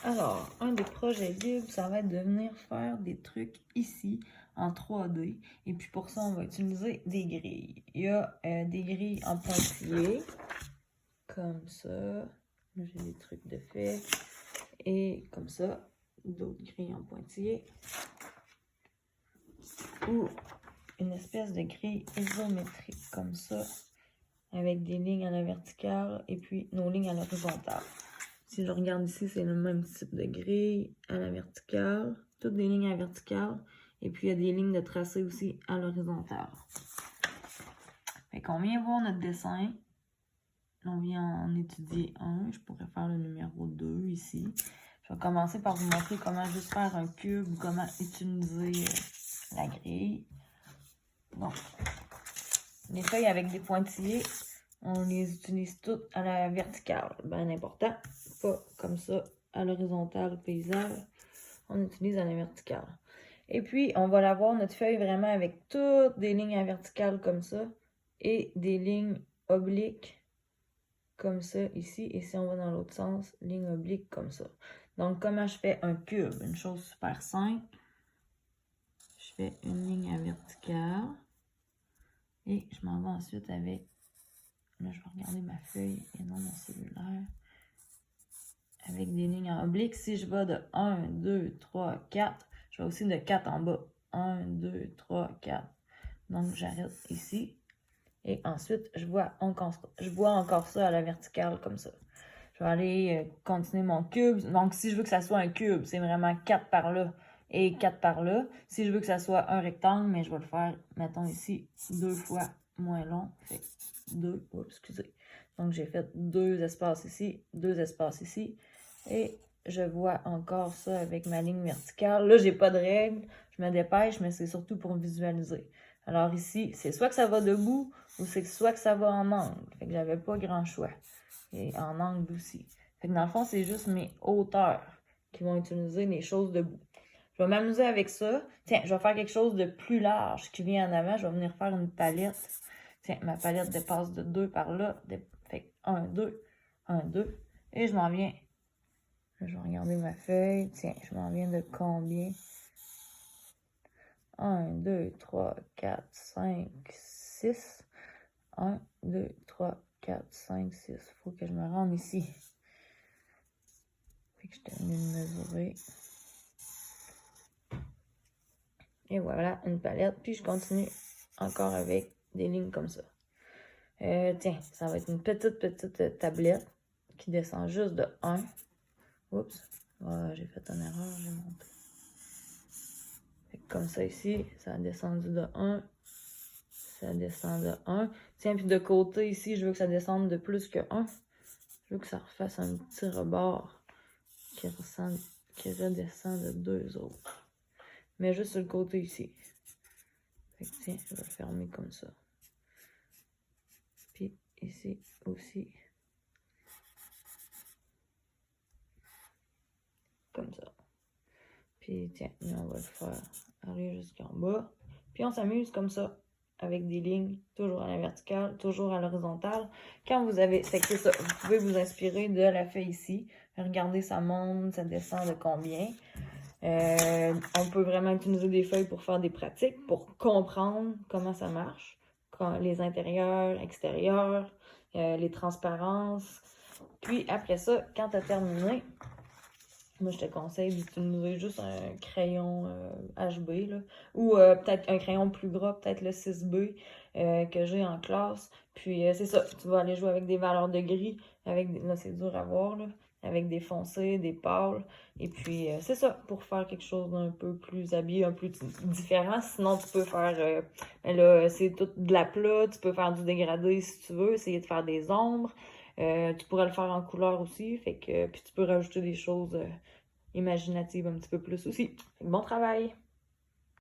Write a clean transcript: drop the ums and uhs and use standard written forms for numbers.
Alors, un des projets libres, ça va être de venir faire des trucs ici en 3D. Et puis pour ça, on va utiliser des grilles. Il y a des grilles en pointillés, comme ça. Là, j'ai des trucs de fait. Et comme ça, d'autres grilles en pointillés. Ou une espèce de grille isométrique, comme ça, avec des lignes à la verticale et puis nos lignes à l'horizontale. Si je regarde ici, c'est le même type de grille à la verticale. Toutes des lignes à la verticale. Et puis, il y a des lignes de tracé aussi à l'horizontale. Fait qu'on vient voir notre dessin. On vient en étudier un. Je pourrais faire le numéro 2 ici. Je vais commencer par vous montrer comment juste faire un cube ou comment utiliser la grille. Donc, les feuilles avec des pointillés, on les utilise toutes à la verticale. Bien important. Pas comme ça à l'horizontale paysage. On utilise à la verticale. Et puis, on va l'avoir, notre feuille, vraiment avec toutes des lignes à verticale comme ça. Et des lignes obliques comme ça ici. Et si on va dans l'autre sens, ligne oblique comme ça. Donc, comment je fais un cube? Une chose super simple. Je fais une ligne à verticale. Et je m'en vais ensuite avec... Là, je vais regarder ma feuille et non mon cellulaire. Avec des lignes en oblique. Si je vais de 1, 2, 3, 4, je vais aussi de 4 en bas. 1, 2, 3, 4. Donc, j'arrête ici. Et ensuite, je vois encore ça à la verticale comme ça. Je vais aller continuer mon cube. Donc, si je veux que ça soit un cube, c'est vraiment 4 par là et 4 par là. Si je veux que ça soit un rectangle, mais je vais le faire, mettons ici, 2 fois moins long. Fait 2, oh, excusez. Donc, j'ai fait 2 espaces ici, 2 espaces ici. Et je vois encore ça avec ma ligne verticale. Là, j'ai pas de règle. Je me dépêche, mais c'est surtout pour visualiser. Alors ici, c'est soit que ça va debout ou c'est soit que ça va en angle. Fait que j'avais pas grand choix. Et en angle aussi. Fait que dans le fond, c'est juste mes hauteurs qui vont utiliser les choses debout. Je vais m'amuser avec ça. Tiens, je vais faire quelque chose de plus large qui vient en avant. Je vais venir faire une palette. Tiens, ma palette dépasse de 2 par là. Fait que 1, 2, 1, 2. Et je m'en viens. Je vais regarder ma feuille. Tiens, je m'en viens de combien? 1, 2, 3, 4, 5, 6. 1, 2, 3, 4, 5, 6. Il faut que je me rende ici. Fait que je termine de mesurer. Et voilà, une palette. Puis je continue encore avec des lignes comme ça. Tiens, ça va être une petite tablette qui descend juste de 1. Oups, oh, j'ai fait une erreur, j'ai monté. Fait que comme ça ici, ça a descendu de 1. Ça descend de 1. Tiens, puis de côté ici, je veux que ça descende de plus que 1. Je veux que ça refasse un petit rebord qui redescend de 2 autres. Mais juste sur le côté ici. Fait que tiens, je vais le fermer comme ça. Puis ici aussi. Comme ça. Puis tiens, on va le faire aller jusqu'en bas. Puis on s'amuse comme ça. Avec des lignes, toujours à la verticale, toujours à l'horizontale. Quand vous avez... Fait que c'est ça, vous pouvez vous inspirer de la feuille ici. Regardez, ça monte, ça descend de combien. On peut vraiment utiliser des feuilles pour faire des pratiques, pour comprendre comment ça marche. Les intérieurs, extérieurs, les transparences. Puis après ça, quand tu as terminé, moi, je te conseille d'utiliser juste un crayon HB, là, ou peut-être un crayon plus gras, peut-être le 6B que j'ai en classe. Puis, c'est ça, tu vas aller jouer avec des valeurs de gris, là, c'est dur à voir, là, avec des foncés, des pâles. Et puis, c'est ça, pour faire quelque chose d'un peu plus habillé, un peu différent. Sinon, tu peux faire, là, c'est tout de la plat, tu peux faire du dégradé si tu veux, essayer de faire des ombres. Tu pourrais le faire en couleur aussi, fait que puis tu peux rajouter des choses imaginatives un petit peu plus aussi. Bon travail!